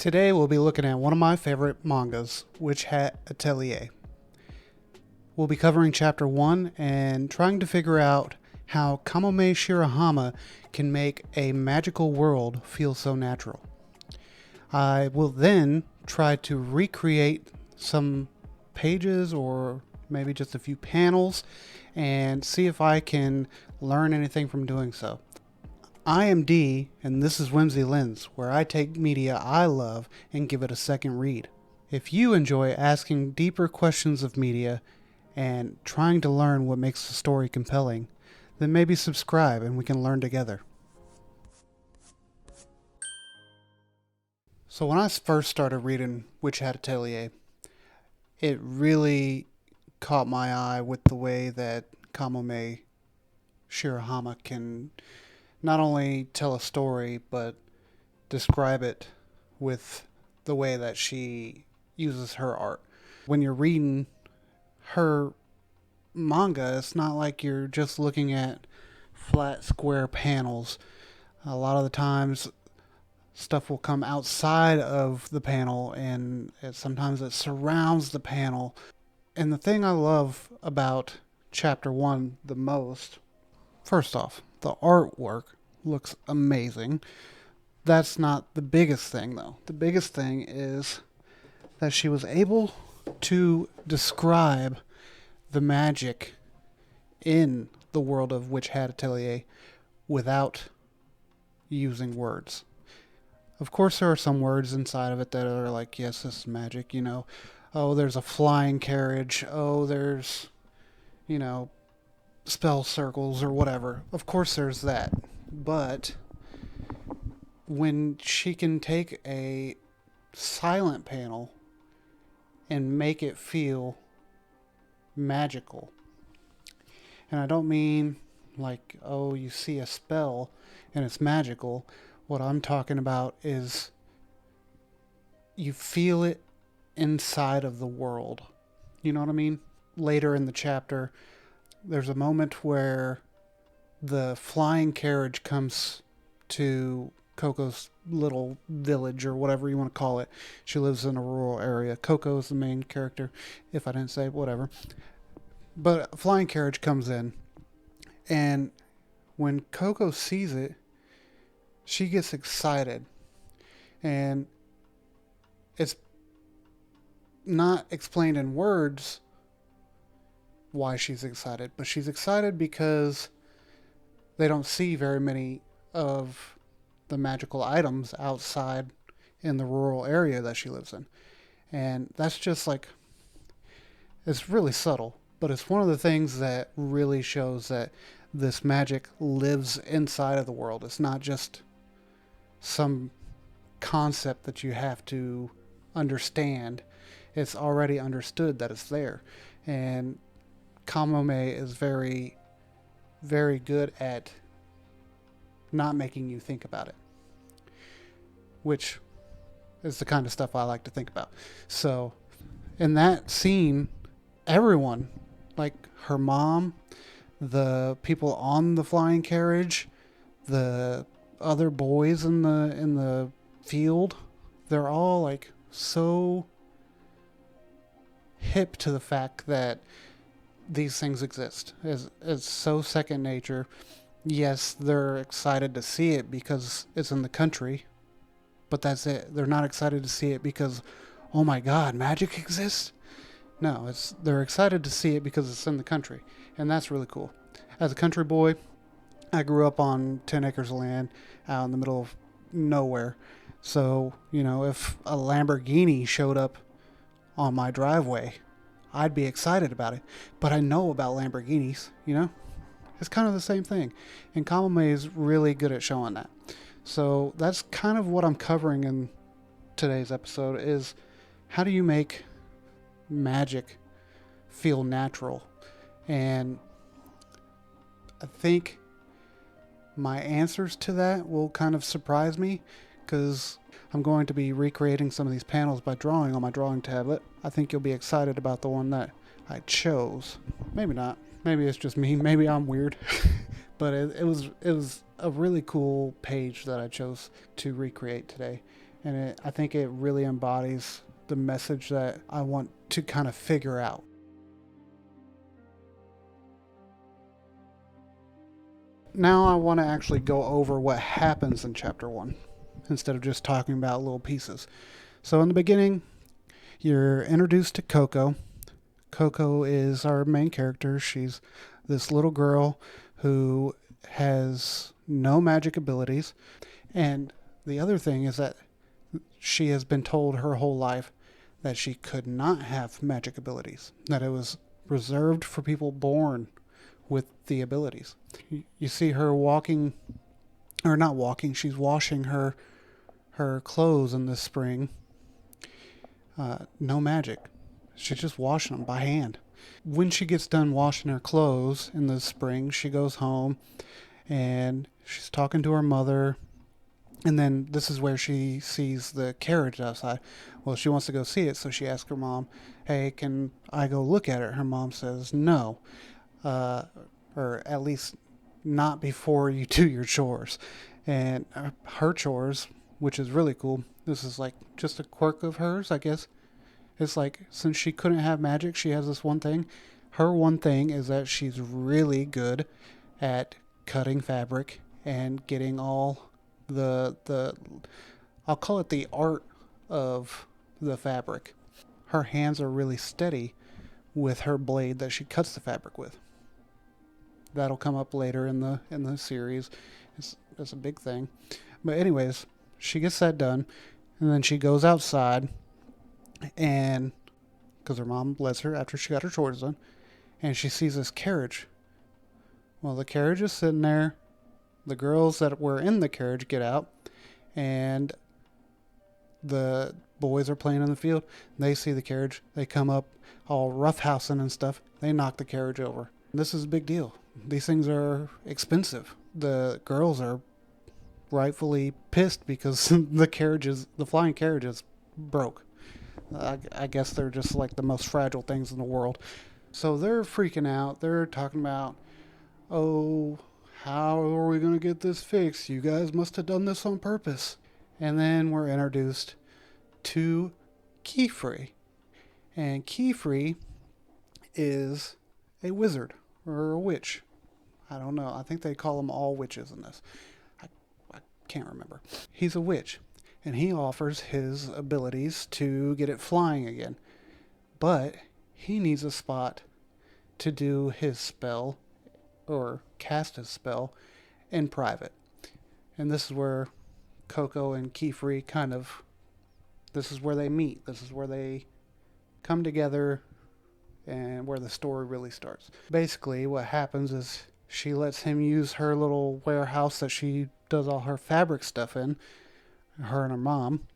Today we'll be looking at one of my favorite mangas, WHA Atelier. We'll be covering Chapter 1 and trying to figure out how Kamome Shirahama can make a magical world feel so natural. I will then try to recreate some pages or maybe just a few panels and see if I can learn anything from doing so. I am D, and this is Whimsy Lens, where I take media I love and give it a second read. If you enjoy asking deeper questions of media and trying to learn what makes the story compelling, then maybe subscribe and we can learn together. So when I first started reading WHA Atelier, it really caught my eye with the way that Kamome Shirahama can not only tell a story, but describe it with the way that she uses her art. When you're reading her manga, it's not like you're just looking at flat, square panels. A lot of the times, stuff will come outside of the panel, and sometimes it surrounds the panel. And the thing I love about Chapter 1 the most, first off, the artwork looks amazing. That's not the biggest thing, though. The biggest thing is that she was able to describe the magic in the world of WHA Atelier without using words. Of course, there are some words inside of it that are like, yes, this is magic, Oh, there's a flying carriage. Oh, there's, spell circles or whatever. Of course there's that. But when she can take a silent panel and make it feel magical, and I don't mean like, oh, you see a spell and it's magical. What I'm talking about is you feel it inside of the world. You know what I mean? Later in the chapter, there's a moment where the flying carriage comes to Coco's little village, or whatever you want to call it. She lives in a rural area. Coco is the main character, if I didn't say, whatever. But a flying carriage comes in, and when Coco sees it, she gets excited. And it's not explained in words why she's excited, but she's excited because they don't see very many of the magical items outside in the rural area that she lives in. And that's just like, it's really subtle, but it's one of the things that really shows that this magic lives inside of the world. It's not just some concept that you have to understand. It's already understood that it's there. And Kamome is very, very good at not making you think about it, which is the kind of stuff I like to think about. So in that scene, everyone, like her mom, the people on the flying carriage, the other boys in the field, they're all like so hip to the fact that these things exist. It's so second nature. Yes, they're excited to see it because it's in the country, but that's it. They're not excited to see it because, oh my God, magic exists? No, they're excited to see it because it's in the country, and that's really cool. As a country boy, I grew up on 10 acres of land out in the middle of nowhere. So, if a Lamborghini showed up on my driveway, I'd be excited about it. But I know about Lamborghinis, It's kind of the same thing. And Kamome is really good at showing that. So that's kind of what I'm covering in today's episode is how do you make magic feel natural? And I think my answers to that will kind of surprise me because I'm going to be recreating some of these panels by drawing on my drawing tablet. I think you'll be excited about the one that I chose. Maybe not. Maybe it's just me. Maybe I'm weird. But it was a really cool page that I chose to recreate today. And I think it really embodies the message that I want to kind of figure out. Now I want to actually go over what happens in chapter 1 instead of just talking about little pieces. So in the beginning, you're introduced to Coco. Coco is our main character. She's this little girl who has no magic abilities. And the other thing is that she has been told her whole life that she could not have magic abilities, that it was reserved for people born with the abilities. You see her walking, or not walking, she's washing her clothes in the spring. No magic. She's just washing them by hand. When she gets done washing her clothes in the spring, she goes home and she's talking to her mother. And then this is where she sees the carriage outside. Well, she wants to go see it, so she asks her mom, hey, can I go look at it? Her mom says no. Or at least not before you do your chores. And her chores, which is really cool, this is like just a quirk of hers, I guess. It's like, since she couldn't have magic, she has this one thing. Her one thing is that she's really good at cutting fabric and getting all the I'll call it the art of the fabric. Her hands are really steady with her blade that she cuts the fabric with. That'll come up later in the series. It's a big thing. But anyways, she gets that done, and then she goes outside, and because her mom lets her after she got her chores done, and she sees this carriage. Well, the carriage is sitting there. The girls that were in the carriage get out, and the boys are playing in the field. They see the carriage. They come up all roughhousing and stuff. They knock the carriage over. This is a big deal. These things are expensive. The girls are rightfully pissed because the flying carriages broke. I guess they're just like the most fragile things in the world. So they're freaking out. They're talking about, oh, how are we going to get this fixed? You guys must have done this on purpose. And then we're introduced to Keyfree. And Keyfree is a wizard or a witch. I don't know. I think they call them all witches in this. I can't remember. He's a witch, and he offers his abilities to get it flying again. But he needs a spot to do his spell or cast his spell in private. And this is where Coco and Keyfree this is where they meet. This is where they come together and where the story really starts. Basically, what happens is she lets him use her little warehouse that she does all her fabric stuff in, her and her mom.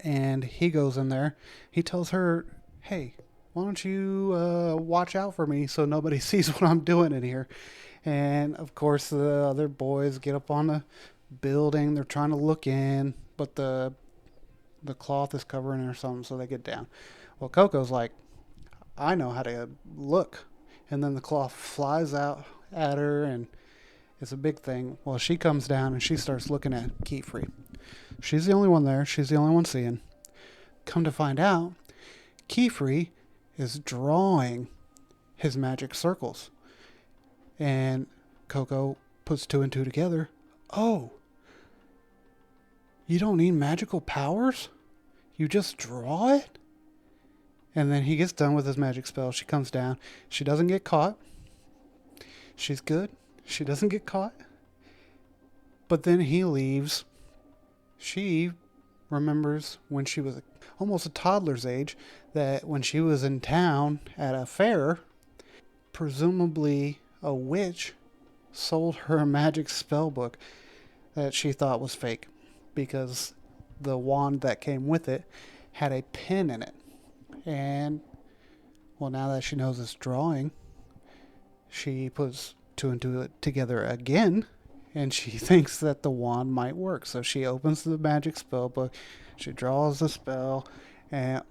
And he goes in there. He tells her, hey, why don't you watch out for me so nobody sees what I'm doing in here? And, of course, the other boys get up on the building. They're trying to look in, but the cloth is covering it or something, so they get down. Well, Coco's like, I know how to look. And then the cloth flies out at her, and it's a big thing. Well, she comes down, and she starts looking at Keyfree. She's the only one there. She's the only one seeing. Come to find out, Keyfree is drawing his magic circles. And Coco puts two and two together. Oh, you don't need magical powers? You just draw it? And then he gets done with his magic spell. She comes down. She doesn't get caught. She's good. She doesn't get caught. But then he leaves. She remembers when she was almost a toddler's age that when she was in town at a fair, presumably a witch sold her a magic spell book that she thought was fake because the wand that came with it had a pin in it. And, well, now that she knows it's drawing, she puts two and two together again, and she thinks that the wand might work. So she opens the magic spell book, she draws the spell, and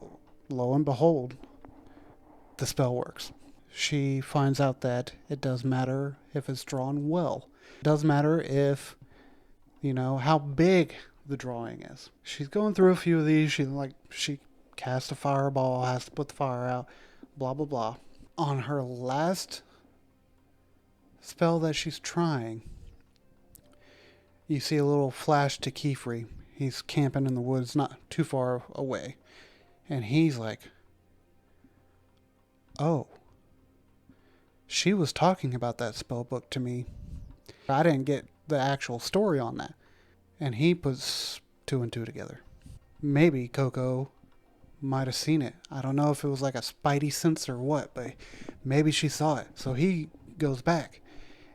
lo and behold, the spell works. She finds out that it does matter if it's drawn well. It does matter if, how big the drawing is. She's going through a few of these. She cast a fireball, has to put the fire out, blah blah blah. On her last spell that she's trying, you see a little flash to Kiefer. He's camping in the woods not too far away. And he's like, oh, she was talking about that spell book to me. I didn't get the actual story on that. And he puts two and two together. Maybe Coco might have seen it. I don't know if it was like a spidey sense or what, but maybe she saw it. So he goes back.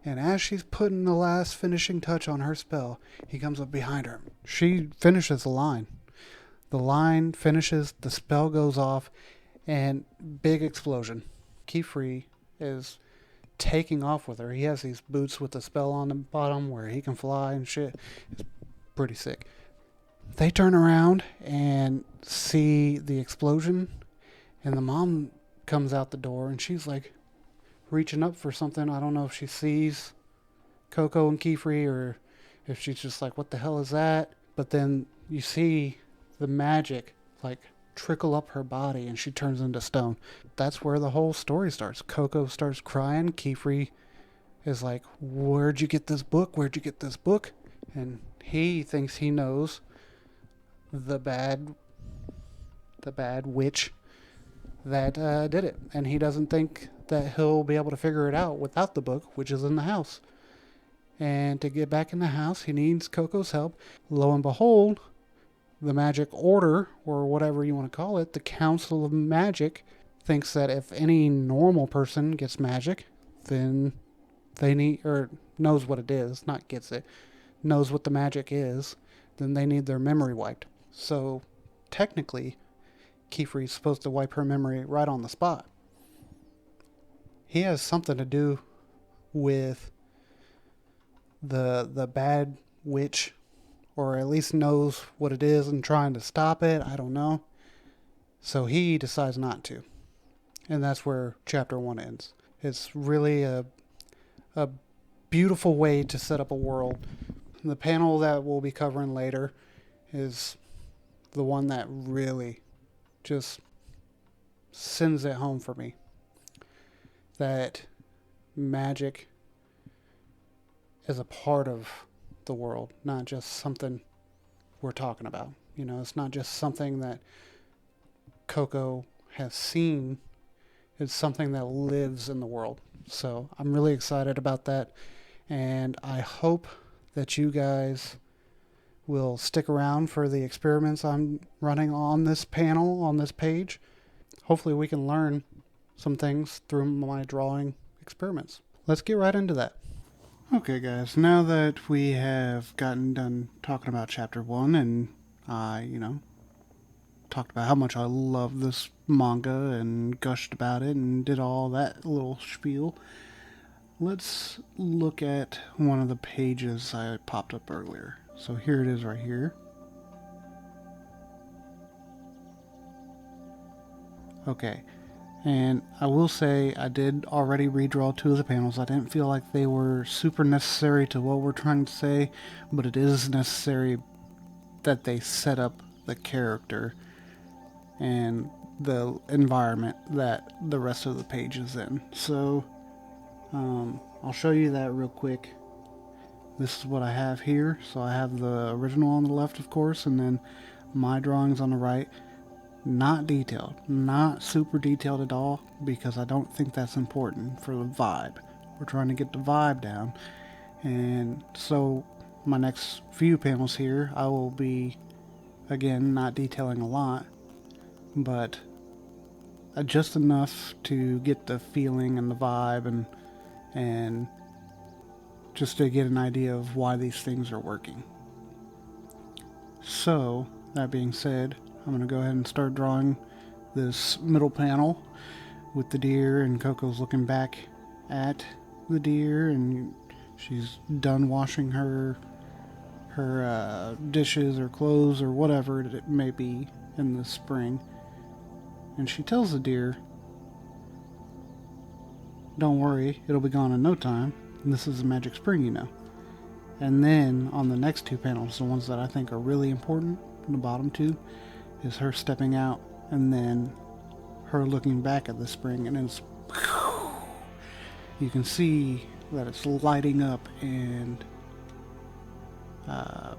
And as she's putting the last finishing touch on her spell, he comes up behind her. She finishes the line. The line finishes, the spell goes off, and big explosion. Kiefer is taking off with her. He has these boots with the spell on the bottom where he can fly and shit. It's pretty sick. They turn around and see the explosion, and the mom comes out the door, and she's like reaching up for something. I don't know if she sees Coco and Kiefer or if she's just like, what the hell is that? But then you see the magic like trickle up her body and she turns into stone. That's where the whole story starts. Coco starts crying. Kiefer is like, where'd you get this book? Where'd you get this book? And he thinks he knows the bad witch that did it. And he doesn't think that he'll be able to figure it out without the book, which is in the house. And to get back in the house, he needs Coco's help. Lo and behold, the magic order, or whatever you want to call it, the Council of Magic, thinks that if any normal person gets magic, then they need, or knows what it is, not gets it, knows what the magic is, then they need their memory wiped. So, technically, Kiefer is supposed to wipe her memory right on the spot. He has something to do with the bad witch, or at least knows what it is and trying to stop it. I don't know. So he decides not to. And that's where chapter 1 ends. It's really a beautiful way to set up a world. The panel that we'll be covering later is the one that really just sends it home for me. That magic is a part of the world, not just something we're talking about. You know, it's not just something that Coco has seen. It's something that lives in the world. So I'm really excited about that. And I hope that you guys will stick around for the experiments I'm running on this panel, on this page. Hopefully we can learn some things through my drawing experiments. Let's get right into that. Okay guys, now that we have gotten done talking about chapter 1 and I, talked about how much I love this manga and gushed about it and did all that little spiel, let's look at one of the pages I popped up earlier. So here it is right here. Okay. And I will say I did already redraw 2 of the panels. I didn't feel like they were super necessary to what we're trying to say, but it is necessary that they set up the character and the environment that the rest of the page is in. So I'll show you that real quick. This is what I have here. So I have the original on the left, of course, and then my drawings on the right. Not detailed, not super detailed at all, because I don't think that's important for the vibe. We're trying to get the vibe down. And so my next few panels here, I will be, again, not detailing a lot, but just enough to get the feeling and the vibe and just to get an idea of why these things are working. So, that being said, I'm going to go ahead and start drawing this middle panel with the deer, and Coco's looking back at the deer, and she's done washing her dishes or clothes or whatever it may be in the spring. And she tells the deer, don't worry, it'll be gone in no time. And this is a magic spring, And then on the next two panels, the ones that I think are really important, the bottom two, is her stepping out and then her looking back at the spring, and it's you can see that it's lighting up and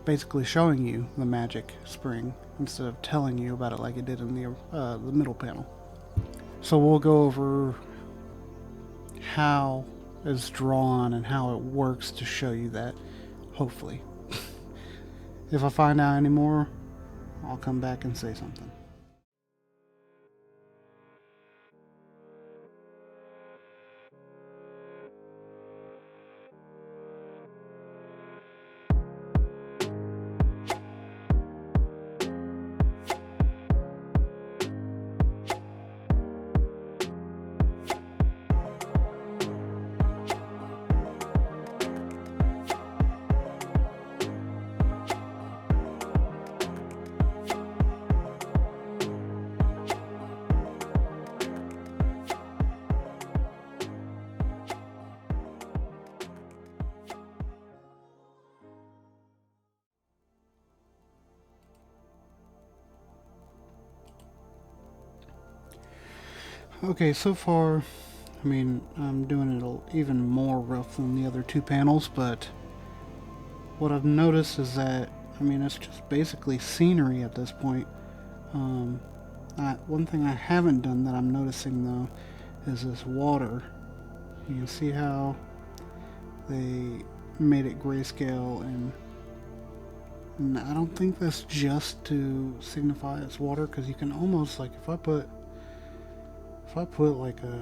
basically showing you the magic spring instead of telling you about it like it did in the middle panel. So we'll go over how it's drawn and how it works to show you that, hopefully. If I find out any more, I'll come back and say something. Okay, so far, I mean, I'm doing it even more rough than the other two panels, but what I've noticed is that, I mean, it's just basically scenery at this point. One thing I haven't done that I'm noticing, though, is this water. You can see how they made it grayscale, and I don't think that's just to signify it's water, because you can almost, like, if I put like a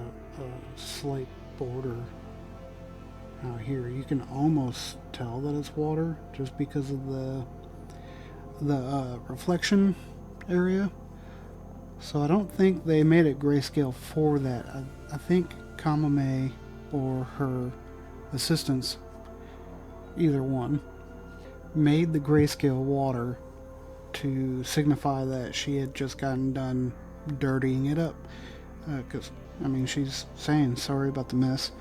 slight border out here, you can almost tell that it's water just because of the reflection area. So I don't think they made it grayscale for that. I think Kamome or her assistants, either one, made the grayscale water to signify that she had just gotten done dirtying it up. Because, I mean, she's saying sorry about the mess.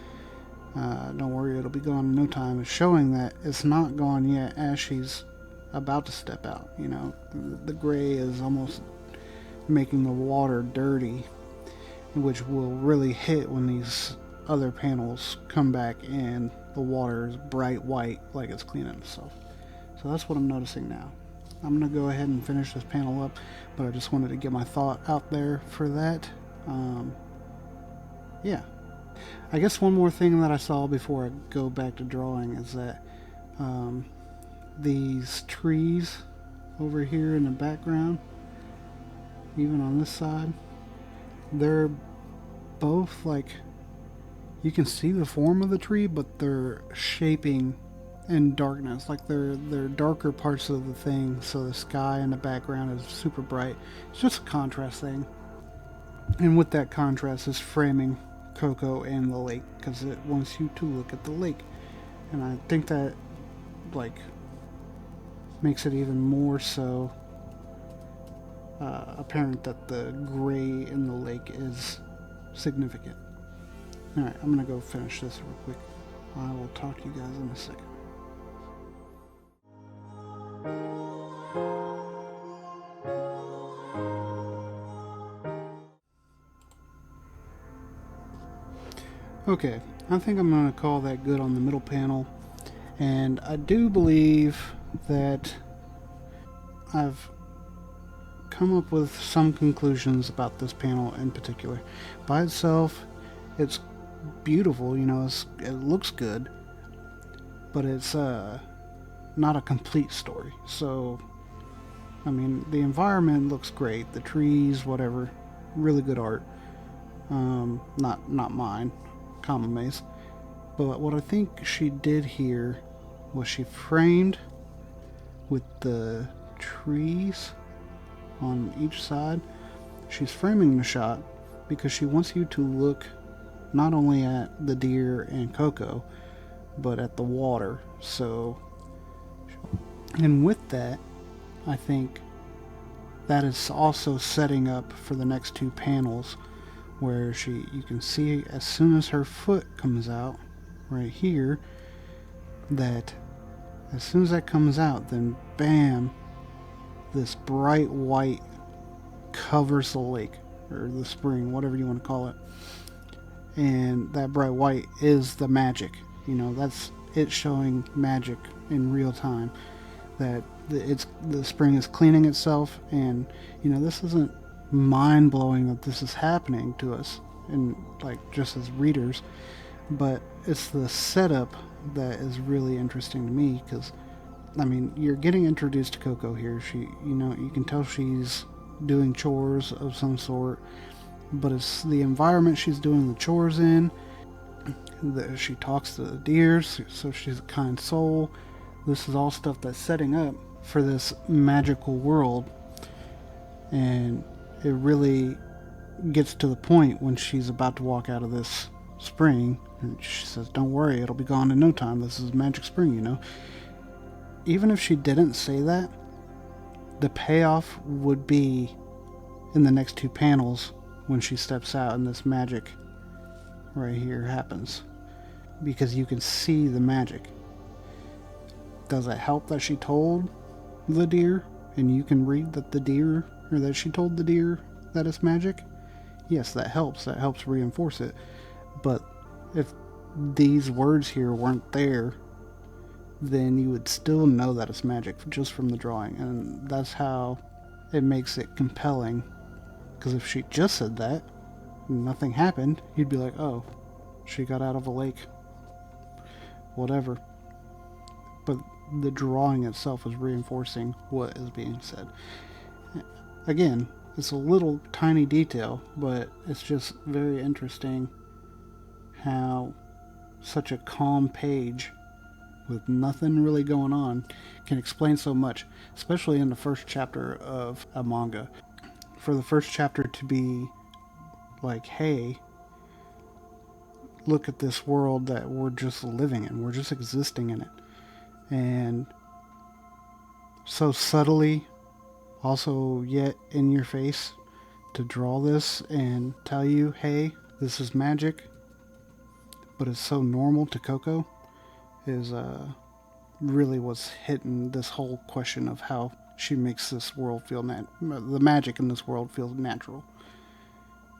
Don't worry, it'll be gone in no time. It's showing that it's not gone yet as she's about to step out. You know, the gray is almost making the water dirty, which will really hit when these other panels come back and the water is bright white like it's cleaning itself. So that's what I'm noticing now. I'm going to go ahead and finish this panel up, but I just wanted to get my thought out there for that. Yeah. I guess one more thing that I saw before I go back to drawing is that these trees over here in the background, even on this side, they're both like, you can see the form of the tree, but they're shaping in darkness, like they're darker parts of the thing, so the sky in the background is super bright. It's just a contrast thing. And with that contrast is framing Coco and the lake, because it wants you to look at the lake. And I think that, like, makes it even more so apparent that the gray in the lake is significant. Alright, I'm going to go finish this real quick. I will talk to you guys in a second. Okay, I think I'm going to call that good on the middle panel, and I do believe that I've come up with some conclusions about this panel in particular. By itself, it's beautiful, you know, it looks good, but it's not a complete story. So, I mean, the environment looks great, the trees, whatever, really good art. Not mine. Kamome's. But what I think she did here was she framed with the trees on each side. She's framing the shot because she wants you to look not only at the deer and Coco, but at the water. So, and with that, I think that is also setting up for the next two panels, where you can see as soon as her foot comes out right here that As soon as that comes out, then bam, this bright white covers the lake, or the spring, whatever you want to call it. And that bright white is the magic. That's it showing magic in real time. That the spring is cleaning itself, and this isn't mind blowing that this is happening to us, and like just as readers, but it's the setup that is really interesting to me because, you're getting introduced to Coco here. You can tell she's doing chores of some sort, but it's the environment she's doing the chores in. She talks to the deers, so she's a kind soul. This is all stuff that's setting up for this magical world, and it really gets to the point when she's about to walk out of this spring, and she says, "Don't worry, it'll be gone in no time. This is magic spring." Even if she didn't say that, the payoff would be in the next two panels when she steps out and this magic right here happens, because you can see the magic. Does it help that she told the deer and you can read that the deer, or that she told the deer that it's magic? Yes, that helps reinforce it. But if these words here weren't there, then you would still know that it's magic just from the drawing, and that's how it makes it compelling. Because if she just said that, nothing happened, you'd be like, oh, she got out of a lake, whatever. But the drawing itself is reinforcing what is being said. Again, it's a little tiny detail, but it's just very interesting how such a calm page with nothing really going on can explain so much, especially in the first chapter of a manga. For the first chapter to be like, hey, look at this world that we're just living in, we're just existing in it, and so subtly, also yet in your face, to draw this and tell you, hey, this is magic, but it's so normal to Coco, is really what's hitting this whole question of how she makes this world feel the magic in this world feels natural.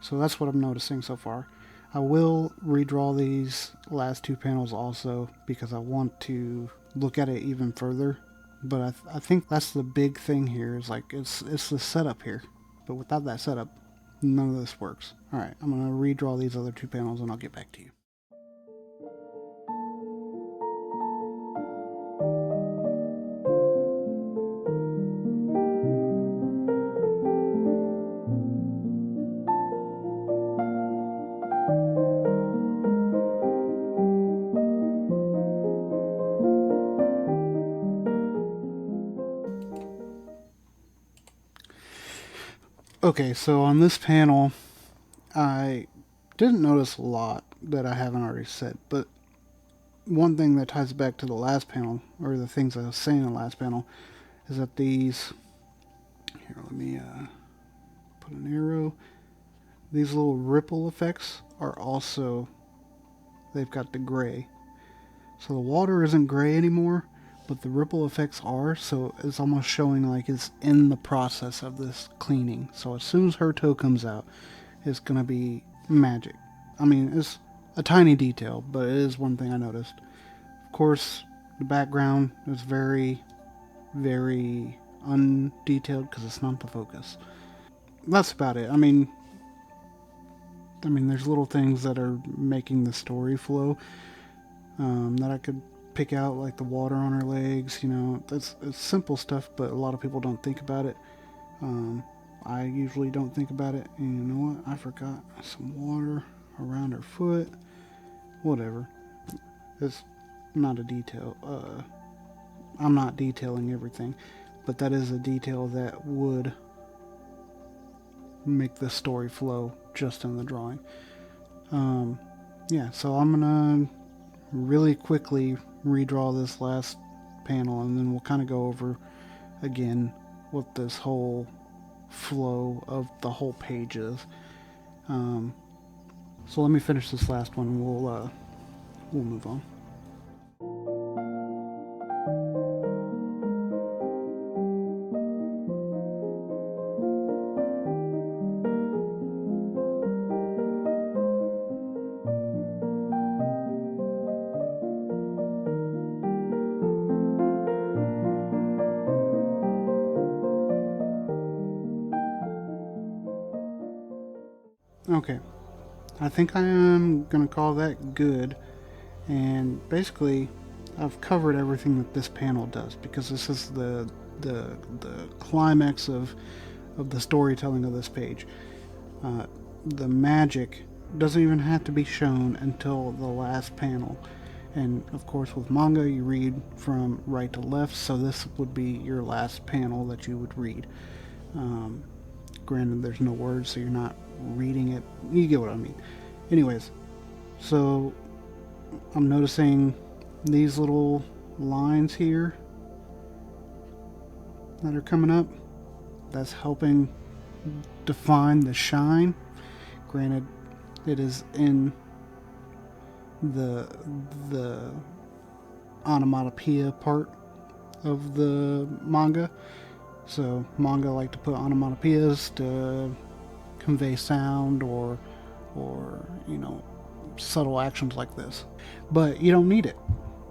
So that's what I'm noticing so far. I will redraw these last two panels also because I want to look at it even further. But I think that's the big thing here, is like it's the setup here. But without that setup, none of this works. Alright, I'm going to redraw these other two panels and I'll get back to you. Okay, so on this panel, I didn't notice a lot that I haven't already said, but one thing that ties back to the last panel, or the things I was saying in the last panel, is that these, here, let me put an arrow, these little ripple effects are also, they've got the gray. So the water isn't gray anymore, but the ripple effects are, so it's almost showing like it's in the process of this cleaning. So as soon as her toe comes out, it's going to be magic. It's a tiny detail, but it is one thing I noticed. Of course, the background is very, very undetailed because it's not the focus. That's about it. There's little things that are making the story flow that I could pick out, like the water on her legs. It's simple stuff, but a lot of people don't think about it. I usually don't think about it. And you know what? I forgot some water around her foot. Whatever. It's not a detail. I'm not detailing everything, but that is a detail that would make the story flow just in the drawing. So I'm gonna really quickly redraw this last panel, and then we'll kind of go over again what this whole flow of the whole page is. So let me finish this last one, and we'll move on. Okay, I think I am going to call that good. And basically, I've covered everything that this panel does, because this is the climax of the storytelling of this page. The magic doesn't even have to be shown until the last panel. And of course, with manga, you read from right to left, so this would be your last panel that you would read. Granted, there's no words, so you're not reading it. You get what I mean. Anyways, so I'm noticing these little lines here that are coming up. That's helping define the shine. Granted, it is in the onomatopoeia part of the manga. So manga like to put onomatopoeias to convey sound or subtle actions like this. But you don't need it,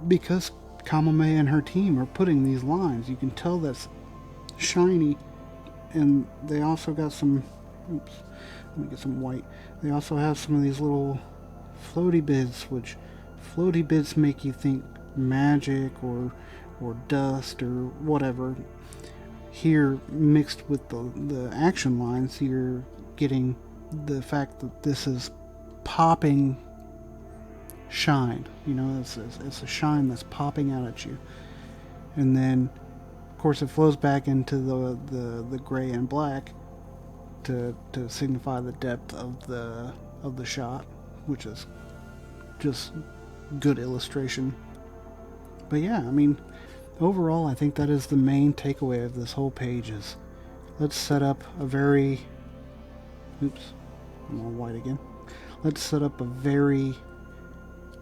because Kamome and her team are putting these lines. You can tell that's shiny, and they also got some, oops, let me get some white. They also have some of these little floaty bits, which floaty bits make you think magic or dust or whatever. Here, mixed with the action lines, you're getting the fact that this is popping shine. It's a shine that's popping out at you. And then, of course, it flows back into the gray and black to signify the depth of the shot, which is just good illustration. But yeah, I mean, overall, I think that is the main takeaway of this whole page. Is let's set up a very, oops, I'm all white again. Let's set up a very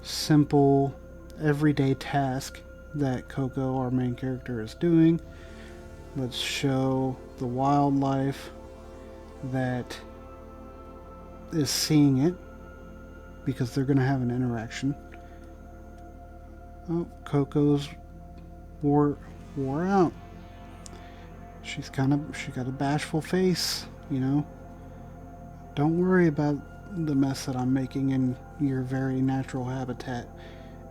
simple, everyday task that Coco, our main character, is doing. Let's show the wildlife that is seeing it, because they're going to have an interaction. Oh, Coco's wore out. She got a bashful face, Don't worry about the mess that I'm making in your very natural habitat,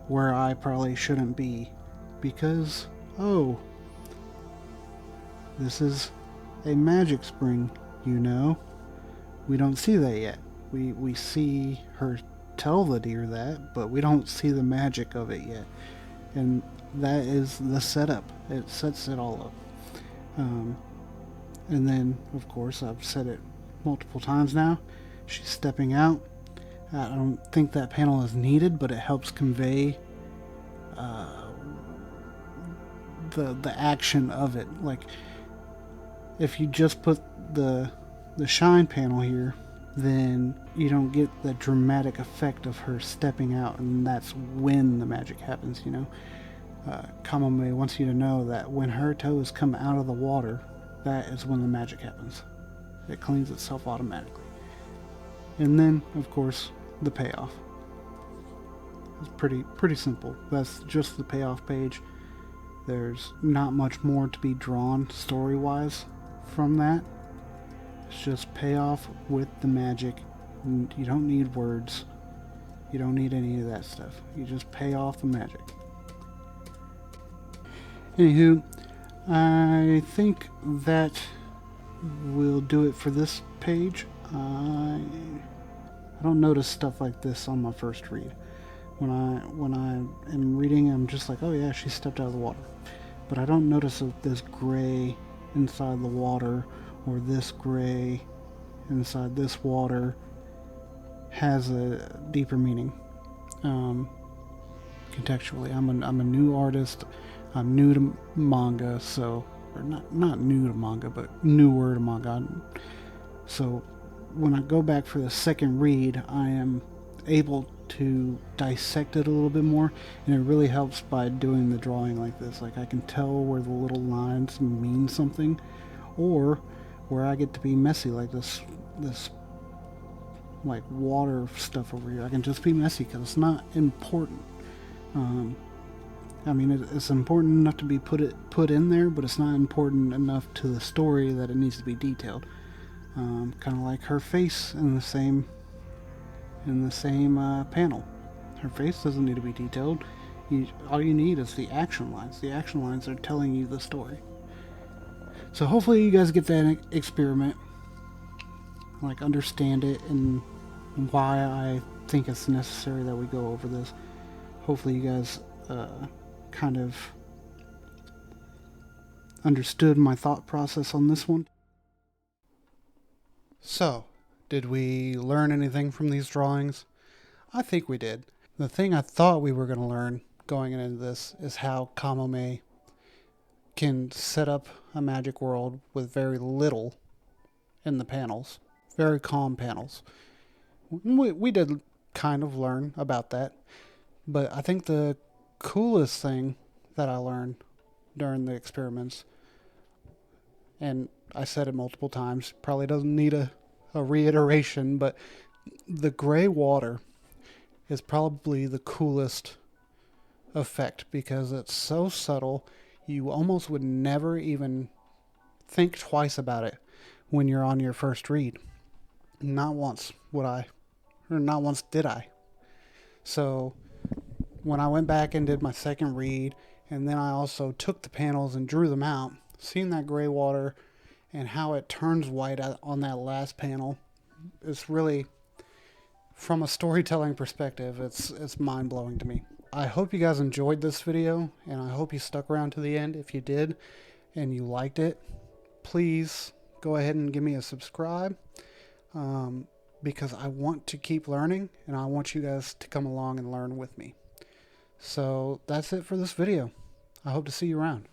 where I probably shouldn't be, because, oh, this is a magic spring, We don't see that yet. We see her tell the deer that, but we don't see the magic of it yet. And that is the setup. It sets it all up. And then, of course, I've said it multiple times now, she's stepping out. I don't think that panel is needed, but it helps convey the action of it. Like, if you just put the shine panel here, then you don't get the dramatic effect of her stepping out, and that's when the magic happens. Kamome wants you to know that when her toes come out of the water, that is when the magic happens. It cleans itself automatically. And then, of course, the payoff. It's pretty simple. That's just the payoff page. There's not much more to be drawn story-wise from that. It's just payoff with the magic. You don't need words. You don't need any of that stuff. You just pay off the magic. Anywho, I think that will do it for this page. I don't notice stuff like this on my first read. When I am reading, I'm just like, oh yeah, she stepped out of the water. But I don't notice this gray inside the water, or this gray inside this water has a deeper meaning. Contextually, I'm a new artist. I'm new to manga, so, or not new to manga, but newer to manga. So when I go back for the second read, I am able to dissect it a little bit more, and it really helps by doing the drawing like this. Like, I can tell where the little lines mean something, or where I get to be messy, like this like water stuff over here. I can just be messy because it's not important. I mean, it's important enough to be put in there, but it's not important enough to the story that it needs to be detailed. Kind of like her face in the same in the same panel. Her face doesn't need to be detailed. All you need is the action lines. The action lines are telling you the story. So hopefully you guys get that experiment, like understand it and why I think it's necessary that we go over this. Hopefully you guys kind of understood my thought process on this one. So, did we learn anything from these drawings? I think we did. The thing I thought we were going to learn going into this is how Kamome can set up a magic world with very little in the panels. Very calm panels. We did kind of learn about that. But I think the coolest thing that I learned during the experiments, and I said it multiple times, probably doesn't need a reiteration, but the gray water is probably the coolest effect because it's so subtle you almost would never even think twice about it when you're on your first read. Not once not once did I. So when I went back and did my second read, and then I also took the panels and drew them out, seeing that gray water and how it turns white on that last panel, it's really, from a storytelling perspective, it's mind-blowing to me. I hope you guys enjoyed this video, and I hope you stuck around to the end. If you did and you liked it, please go ahead and give me a subscribe, because I want to keep learning, and I want you guys to come along and learn with me. So that's it for this video. I hope to see you around.